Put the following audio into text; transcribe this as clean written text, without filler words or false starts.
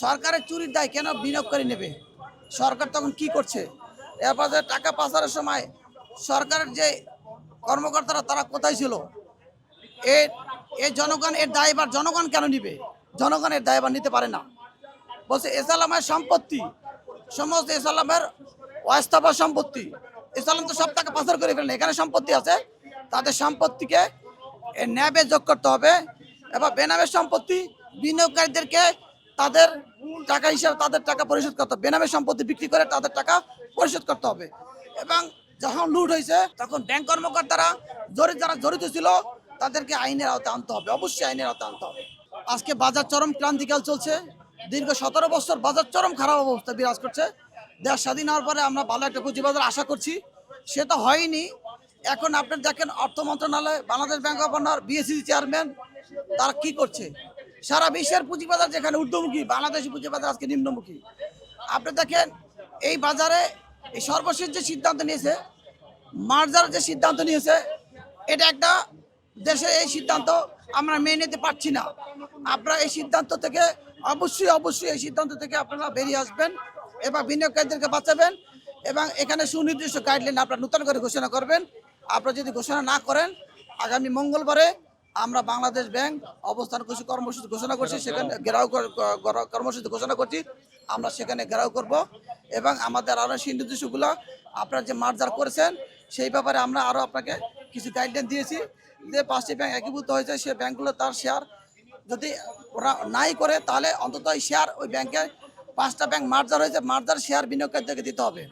সরকারের চুরির দায় কেন বিনিয়োগকারী নেবে? সরকার তখন কি করছে? এরপর যে টাকা পাচারের সময় সরকারের যে কর্মকর্তারা তারা কোথায় ছিল? এর এই জনগণ এর দায়ভার জনগণ কেন নিবে? জনগণ এর দায়ভার নিতে পারে না। বলছে এসালামের সম্পত্তি, সমস্ত এসালামের অস্থাবর সম্পত্তি। এসালাম তো সব টাকা পাচার করে ফেলেন, এখানে সম্পত্তি আছে, তাদের সম্পত্তিকে ন্যাবে যোগ করতে হবে এবং বেনামের সম্পত্তি বিনিয়োগকারীদেরকে তাদের টাকা হিসাবে তাদের টাকা পরিশোধ করতে হবে। বেনামের সম্পত্তি বিক্রি করে তাদের টাকা পরিশোধ করতে হবে। এবং যখন লুট হয়েছে তখন ব্যাংক কর্মকর্তারা যারা জড়িত ছিল তাদেরকে আইনের আওতায় আনতে হবে, অবশ্যই আইনের আওতায় আনতে হবে। আজকে বাজার চরম ক্রান্তিকাল চলছে, দীর্ঘ 17 বছর বাজার চরম খারাপ অবস্থা বিরাজ করছে। দেশ স্বাধীন হওয়ার পরে আমরা ভালো একটা পুঁজিবাজার আশা করছি, সে তো হয়নি। এখন আপনি দেখেন অর্থ মন্ত্রণালয়, Bangladesh bank of India, BSc chairman তারা কি করছে? সারা বিশ্বের পুঁজিবাজার যেখানে ঊর্ধ্বমুখী, বাংলাদেশি পুঁজিবাজার আজকে নিম্নমুখী। আপনি দেখেন এই বাজারে এই সর্বশেষ যে সিদ্ধান্ত নিয়েছে, মার্জার যে সিদ্ধান্ত নিয়েছে, এটা একটা দেশে এই সিদ্ধান্ত আমরা মেনে নিতে পারছি না। আপনারা এই সিদ্ধান্ত থেকে অবশ্যই এই সিদ্ধান্ত থেকে আপনারা বেরিয়ে আসবেন এবং বিনিয়োগকারীদেরকে বাঁচাবেন এবং এখানে সুনির্দিষ্ট গাইডলাইন আপনারা নতুন করে ঘোষণা করবেন। আপনারা যদি ঘোষণা না করেন, আগামী মঙ্গলবারে আমরা বাংলাদেশ ব্যাংক অবস্থান কর্মসূচি ঘোষণা করছি, সেখানে ঘেরাও কর্মসূচি ঘোষণা করছি, আমরা সেখানে ঘেরাও করব এবং আমাদের আরও সুনির্দিষ্টগুলো আপনারা যে মার্জার করেছেন সেই ব্যাপারে আমরা আরও আপনাকে কিছু গাইডলাইন দিয়েছি যে 5টি ব্যাংক একীভূত হয়েছে, সে ব্যাংকগুলো তার শেয়ার যদি ওরা নাই করে তাহলে অন্তত শেয়ার ওই ব্যাংকে 5টা ব্যাংক মার্জার হয়েছে, মার্জার শেয়ার বিনিয়োগকারীদেরকে দিতে হবে।